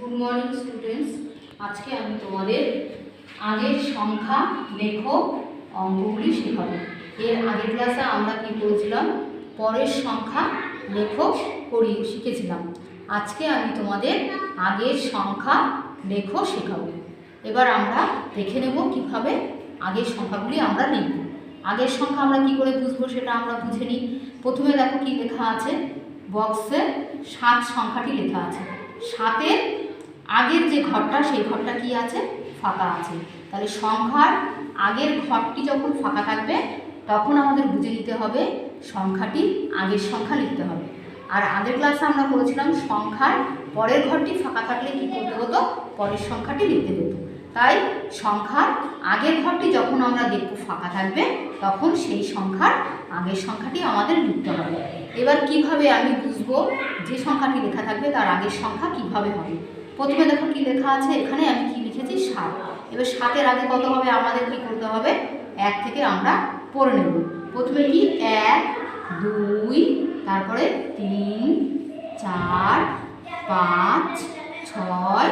Good morning students. আজকে আমি তোমাদের আগের সংখ্যা লেখো অঙ্কগুলি শেখাবো। এর আগের ক্লাসে আমরা কি করেছিলাম, পরের সংখ্যা লেখো করি শিখেছিলাম। আজকে আমি তোমাদের আগের সংখ্যা লেখো শেখাবো। এবার আমরা দেখে নেব কিভাবে আগের সংখ্যাগুলি আমরা লিখব। আগের সংখ্যা আমরা কি করে বুঝবো সেটা আমরা বুঝে নিই। প্রথমে দেখো কি লেখা আছে, বক্সে 7 সংখ্যাটি লেখা আছে। 7-এর আগের যে ঘরটা সেই ঘরটা কি আছে, ফাঁকা আছে। তাহলে সংখ্যার আগের ঘরটি যখন ফাঁকা থাকবে তখন আমাদের বুঝে নিতে হবে সংখ্যাটি আগের সংখ্যা লিখতে হবে। আর আগের ক্লাসে আমরা বলেছিলাম সংখ্যার পরের ঘরটি ফাঁকা থাকলে কি করতে হতো, পরের সংখ্যাটি লিখতে হতো। তাই সংখ্যার আগের ঘরটি যখন আমরা দেখব ফাঁকা থাকবে তখন সেই সংখ্যার আগের সংখ্যাটি আমাদের লিখতে হবে। এবার কিভাবে আমি বুঝবো যে সংখ্যাটি লেখা থাকবে তার আগের সংখ্যা কিভাবে হবে। প্রথমে দেখো কি লেখা আছে, এখানে আমি কি লিখেছি 7। এবার 7-এর আগে কত হবে, আমাদের কি করতে হবে, 1 থেকে আমরা পড়ে নেব। প্রথমে কি 1, 2, তারপরে 3, 4, 5, 6,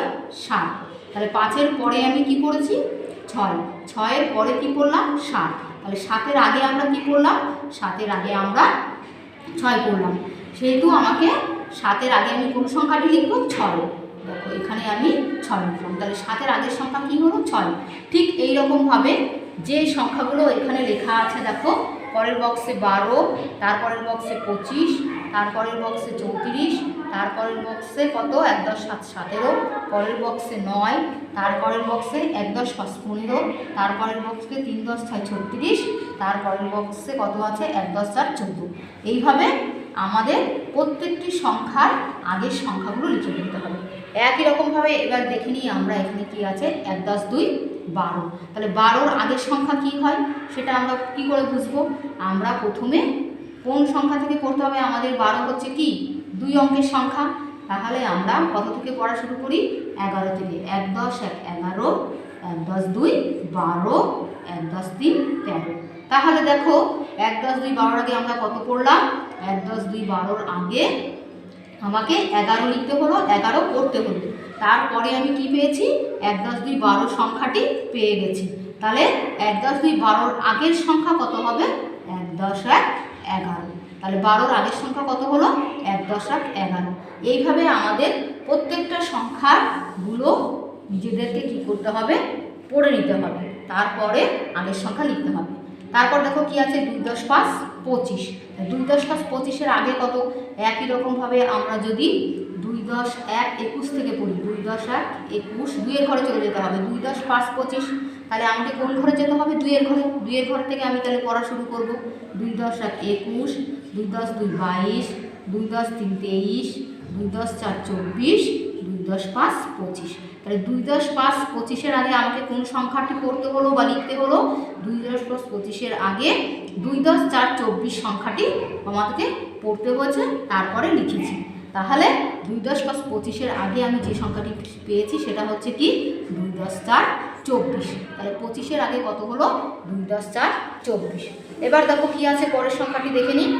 7। তাহলে 5-এর পরে আমি কি করেছি 6, 6-এর পরে কি করলাম 7। তাহলে 7-এর আগে আমরা কি করলাম, 7-এর আগে আমরা 6 করলাম। সেহেতু আমাকে 7-এর আগে আমি কোন সংখ্যাটি লিখব, 6। দেখো এখানে আমি 6 লিখলাম। তাহলে 7-এর আগের সংখ্যা কি হলো, 6। ঠিক এইরকমভাবে যে সংখ্যাগুলো এখানে লেখা আছে, দেখো পরের বক্সে 12, তারপরের বক্সে 25, তারপরের বক্সে 34, তারপরের বক্সে কত 1 10 7 17, পরের বক্সে 9, তারপরের বক্সে 1 10 5 15, তারপরের বক্সে 3 10 6 36, তারপরের বক্সে কত আছে 1 10 4 14। এইভাবে আমাদের প্রত্যেকটি সংখ্যার আগের সংখ্যাগুলো লিখে দিতে হবে। একই রকমভাবে এবার দেখে নিই আমরা এখানে কি আছে, 1 10 2 12। তাহলে 12-র আগের সংখ্যা কি হয় সেটা আমরা কি করে বুঝবো। আমরা প্রথমে কোন সংখ্যা থেকে পড়তে হবে, আমাদের 12 হচ্ছে কি 2 অঙ্কের সংখ্যা। তাহলে আমরা কত থেকে পড়া শুরু করি, 11 থেকে। 1 10 1 11, 1 10 2 12, 1 10 3 13। তাহলে দেখো 1 10 2 12-র আগে আমরা কত পড়লাম, 1 10 2 12-র আগে আমাকে 11 লিখতে হলো, 11 পড়তে হলো। তারপরে আমি কি পেয়েছি, 1 10 2 12 সংখ্যাটি পেয়ে গেছি। তাহলে 1 10 2 12-র আগের সংখ্যা কত হবে, 1 10 1 11। তাহলে 12-র আগের সংখ্যা কত হলো, 1 10 1 11। এইভাবে আমাদের প্রত্যেকটা সংখ্যাগুলো নিজেদেরকে কি করতে হবে, পড়ে নিতে হবে। তারপরে আগের সংখ্যা লিখতে হবে। তারপর দেখো কি আছে, 2 10 5 25। 2 10 5 25-এর আগে কত, একই রকমভাবে আমরা যদি 2 10 1 21 থেকে পড়ি, 2 10 1 21, 2-এর ঘরে চলে যেতে হবে। 2 10 5 25, তাহলে আমাকে কোন ঘরে যেতে হবে, 2-এর ঘরে। 2-এর ঘর থেকে আমি তাহলে পড়া শুরু করব। 2 10 1 21, 2 10 2 22, 2 10 3 23, 2 10 4 24, 2 10 5 25। তাহলে 2 10 5 25-এর আগে আমাকে কোন সংখ্যাটি পড়তে হলো বা লিখতে হলো, 2 10 5 25-এর আগে 2 10 4 24 সংখ্যাটি আমাদেরকে পড়তে হয়েছে, তারপরে লিখেছি। তাহলে 2 10 5 25-এর আগে আমি যে সংখ্যাটি পেয়েছি সেটা হচ্ছে কি 2 10 4 24। তাহলে 25-এর আগে কত হলো, 2 10 4 24। এবার দেখো কি আছে পরের সংখ্যাটি দেখে নিই,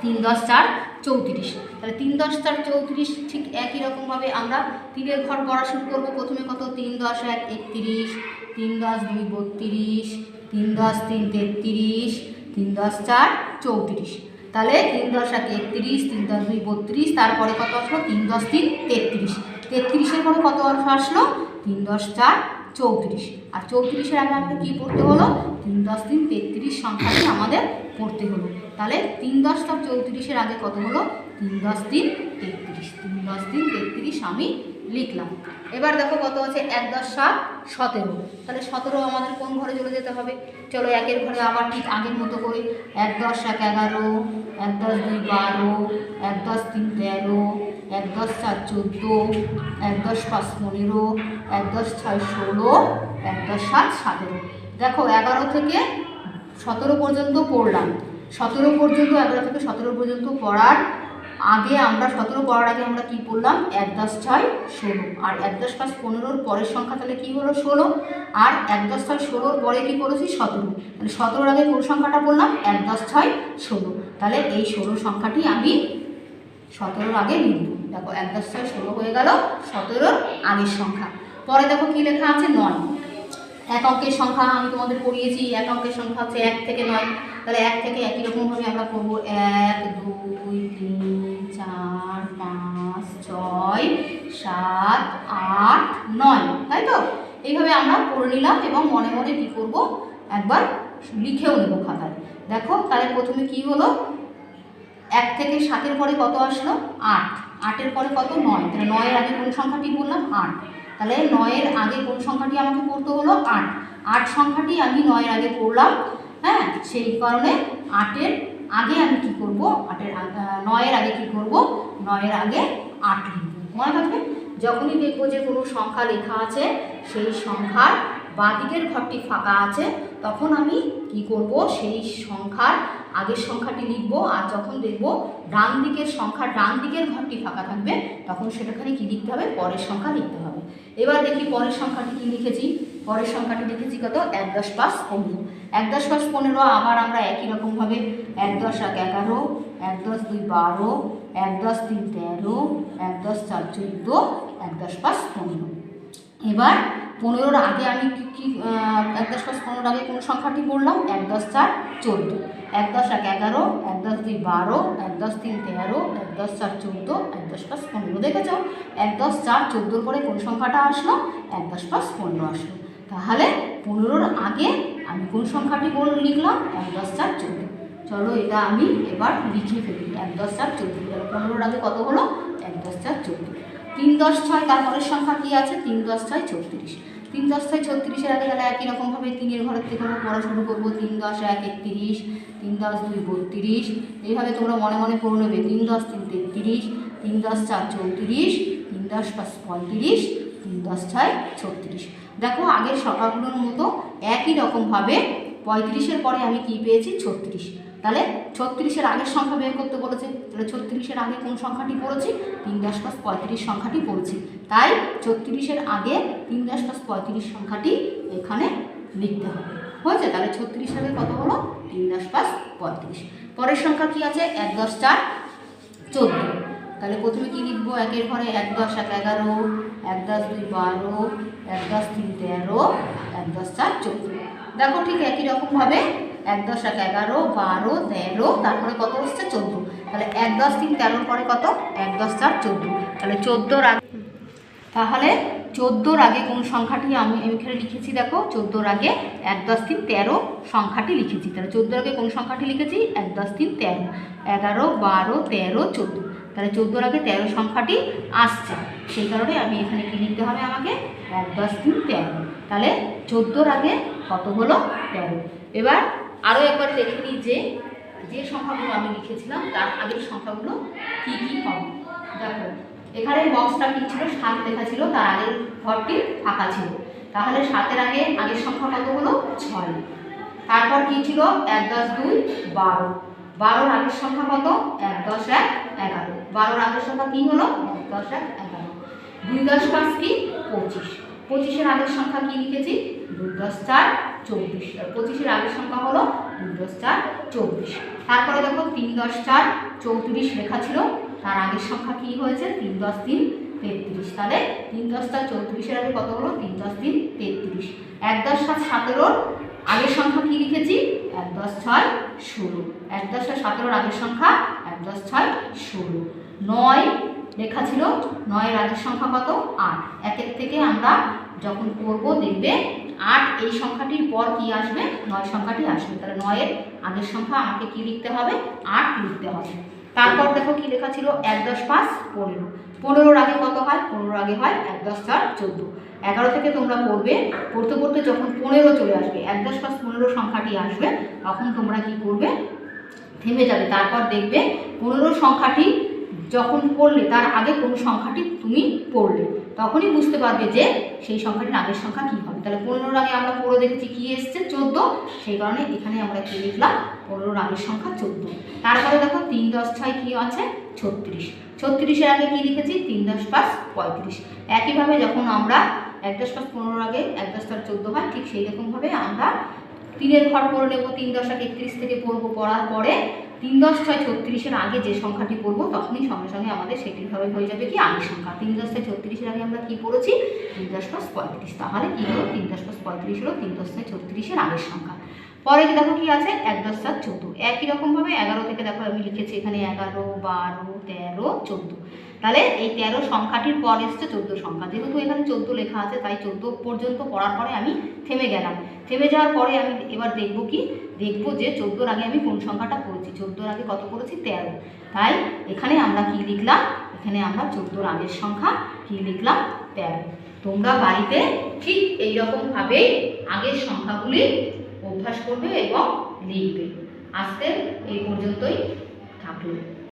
3 10 4 34। তাহলে 3 10 4 34, ঠিক একই রকমভাবে আমরা 3-এর ঘর পড়া শুরু করবো। প্রথমে কত, 3 10 1 31, 3 10 2 32, 3 10 3 33, 3 10 4 34। তাহলে 3 10 1 31, 3 10 2 32, তারপরে কত আসলো, 3 10 3 33। 33-এর পরে কত আসলো, 3 10 4 34। আর 34-এর আগে আমাকে কী পড়তে হলো, 3 10 3 33 সংখ্যাটি আমাদের পড়তে হলো। তাহলে 3 10 4 34-এর আগে কত হলো, 3 10 3 33। 3 10 3 33 আমি লিখলাম। এবার দেখো কত আছে, 1 10 7 17। তাহলে 17 আমাদের কোন ঘরে চলে যেতে হবে, চলো 1-এর ঘরে আবার ঠিক আগের মতো করে। 1 10 1 11, 1 10 2 12, 1 10 3 13, 1 10 4 14, 1 10 5 15, 1 10 6 16, 1 10 7 17। দেখো 11 থেকে 17 পর্যন্ত পড়লাম। 17 পর্যন্ত 11 থেকে 17 পর্যন্ত পড়ার আগে আমরা 17 পড়ার আগে আমরা কি পড়লাম, 1 10 6 16। আর 1 10 5 15-র পরের সংখ্যা তাহলে কি হলো 16। আর 1 10 6 16-র পরে কি করেছি 17। তাহলে 17-র আগে কোন সংখ্যাটা পড়লাম, 1 10 6 16। তাহলে এই 16 সংখ্যাটি আমি 17-র আগে লিখব। দেখো 1 10 6 16 হয়ে গেল 17-র আগের সংখ্যা। পরে দেখো কি লেখা আছে 9। এক অঙ্কের সংখ্যা আমি তোমাদের পড়িয়েছি, এক অঙ্কের সংখ্যা হচ্ছে 1 থেকে 9। তাহলে 1 থেকে একই রকমভাবে আমরা করবো 1 2 3 4 5 6 7 8 9, তাই তো? এইভাবে আমরা পড়ে নিলাম এবং মনে মনে কী করবো একবার লিখেও নেবো খাতায়। দেখো তাহলে প্রথমে কি হলো, 1 থেকে 7-এর পরে কত আসলো 8, 8-এর পরে কত 9, তাহলে 9-এর আগে কোন সংখ্যাটি বললাম 8, তাহলে 9-এর আগে কোন সংখ্যাটি আমাকে পড়তে হলো 8, 8 সংখ্যাটি আমি 9-এর আগে পড়লাম। হ্যাঁ, সেই কারণে 8-এর আগে আমি কি করব, 9-এর আগে কি করব, 9-এর আগে 8 লিখব। মনে থাকবে যখনই দেখবো যে কোনো সংখ্যা লেখা আছে সেই সংখ্যার বাঁদিকের ঘরটি ফাঁকা আছে তখন আমি কি করব, সেই সংখ্যার আগের সংখ্যাটি লিখব। আর যখন দেখব ডান দিকের সংখ্যার ডান দিকের ঘরটি ফাঁকা থাকবে তখন সেটাখানে কি লিখতে হবে, পরের সংখ্যা লিখতে হবে। এবার দেখি পরের সংখ্যাটি কি লিখেছি। পরের সংখ্যাটি লিখেছি কত 1 10 5 15। 1 10 5 15 আবার আমরা একই রকমভাবে 1 10 1 11, 1 10 2 12, 1 10 3 13, 1 10 4 14, 1 10 5 15। এবার 15-র আগে আমি কি 1 10 5 15-র আগে কোন সংখ্যাটি বললাম 1 10 4 14, 1 10 1 11, 1 10 2 12, 1 10 3 13, 1 10 4 14, 1 10 5 15। দেখেছো 1 10 4 14-র পরে কোন সংখ্যাটা আসলো 1 10 5 15 আসলো। তাহলে 15-র আগে আমি কোন সংখ্যাটি লিখলাম 1 10 4 14। চলো এটা আমি এবার লিখে ফেলি 1 10 4 14। 15-র আগে কত হলো 1 10 4 14। 3 10 6 তারপরের সংখ্যা কি আছে 3 10 6 36। 3 10 6 36-এর আগে তাহলে একই রকমভাবে 3-এর ঘরের থেকে আমরা পড়া শুরু করবো। 3 10 1 31, 3 10 2 32, এইভাবে তোমরা মনে মনে পড়ে নেবে। 3 10 3 33, 3 10 4 34, 3 10 5 35, 3 10 6 36। দেখো আগের সংখ্যাগুলোর মতো একই রকমভাবে 35-এর পরে আমি কি পেয়েছি 36। তাহলে 36-এর আগের সংখ্যা বের করতে বলেছে, তাহলে 36-এর আগে কোন সংখ্যাটি পড়েছি 3 10 5 35 সংখ্যাটি পড়েছি। তাই 36-এর আগে 3 10 5 35 সংখ্যাটি এখানে লিখতে হবে। হয়েছে, তাহলে 36-এর আগে কত হলো 3 10 5 35। পরের সংখ্যা কি আছে 1 10 4 14। তাহলে প্রথমে কি লিখবো, 1-এর ঘরে 1 10 1 11, 1 10 2 12, 1 10 3 13, 1 10 4 14। দেখো ঠিক একই রকমভাবে 1 10 1 11 12 13, তারপরে কত হচ্ছে 14। তাহলে 1 10 3 13-র পরে কত 1 10 4 14। তাহলে 14-র আগে, তাহলে 14-র আগে কোন সংখ্যাটি আমি এখানে লিখেছি, দেখো 14-র আগে 1 10 3 13 সংখ্যাটি লিখেছি। তাহলে 14-র আগে কোন সংখ্যাটি লিখেছি 1 10 3 13, 11 12 13 14। তাহলে 14-র আগে 13 সংখ্যাটি আসছে, সেই কারণে আমি এখানে কি লিখতে হবে আমাকে 1 10 3 13। তাহলে 14-র আগে কত হলো 13। এবার আরও একবার দেখে নিই যে সংখ্যাগুলো আমি লিখেছিলাম তার আগের সংখ্যাগুলো কি কি হবে। দেখো এখানে বক্সটা কি ছিল 7 লেখা ছিল, তার আগের ঘরটি ফাঁকা ছিল। তাহলে 7-এর আগে আগের সংখ্যা কত হলো 6। তারপর কি ছিল 1 10 2 12, 12-র আগের সংখ্যা কত 1 10 1 11, 12-র আগের সংখ্যা কি হলো 1 10 1 11। 2 10 5 কি 25, 25-এর আগের সংখ্যা কি লিখেছি 2 10 4 24। 25-এর আগের সংখ্যা হলো 2 10 4 24। তারপরে দেখো 3 10 4 34 লেখা ছিল, তার আগের সংখ্যা কি হয়েছে 3 10 3 33। তাহলে 3 10 4 34-এর আগে কত হলো 3 10 3 33। 1 10 7 17-র আগের সংখ্যা কি লিখেছি 1 10 6 16। 1 10 17-র আগের সংখ্যা 1 10 6 16। 9 লেখা ছিল, 9-এর আগের সংখ্যা কত 8। একের থেকে আমরা যখন করব দেখবে 8 এই সংখ্যাটির পর কি আসবে 9 সংখ্যাটি আসবে। তাহলে 9-এর আগের সংখ্যা আমাকে কি লিখতে হবে 8 লিখতে হবে। তারপর দেখো কি লেখা ছিল 1 10 5 15, 15-র আগে কত হয় 15-র আগে হয় 1 10 4 14। 11 থেকে তোমরা পড়বে, পড়তে পড়তে যখন 15 চলে আসবে 1 10 5 15 সংখ্যাটি আসবে তখন তোমরা কি করবে থেমে যাবে। তারপর দেখবে 15 সংখ্যাটি যখন পড়লে তার আগে কোন সংখ্যাটি তুমি পড়লে তখনই বুঝতে পারবে যে সেই সংখ্যাটির আগের সংখ্যা কী হবে। তাহলে 15-র আগে আমরা পড়ে দেখেছি কি এসছে 14, সেই কারণে এখানে আমরা কি লিখলাম 15-র আগের সংখ্যা 14। তারপরে দেখো 3 10 6 কী আছে 36, 36-এর আগে কি লিখেছি 3 10 5 35। একইভাবে যখন আমরা 1 10 5 15-র আগে 1 10 4 14 হয়, ঠিক সেই রকমভাবে আমরা 3-এর ঘর করে নেব। 3 10 31 থেকে পড়বো, পড়ার পরে 3 10 6 36-এর আগে যে সংখ্যাটি পড়বো তখনই সঙ্গে সঙ্গে আমাদের সেটিভাবে হয়ে যাবে কি আগের সংখ্যা। 3 10 6 36-এর আগে আমরা কি পড়েছি 3 10 + 35, তাহলে কি হলো 3 10 + 35 হলো 3 10 6 36-এর আগের সংখ্যা। পরে কি দেখো কি আছে 1 10 7 14, একই রকমভাবে 11 থেকে দেখো আমি লিখেছি এখানে 11 12 13 14, তাহলে এই 13 সংখ্যাটির পর এসছে 14 সংখ্যা। যেহেতু এখানে 14 লেখা আছে তাই 14 পর্যন্ত পড়ার পরে আমি থেমে গেলাম। থেমে যাওয়ার পরে আমি এবার দেখবো যে 14-র আগে আমি কোন সংখ্যাটা পড়েছি। 14-র আগে কত পড়েছি 13, তাই এখানে আমরা কি লিখলাম, এখানে আমরা 14-র আগের সংখ্যা কি লিখলাম 13। তোমরা বাড়িতে ঠিক এইরকমভাবেই আগের সংখ্যাগুলি অভ্যাস করবে এবং লিখবে। আজকে এই পর্যন্তই থাকলো।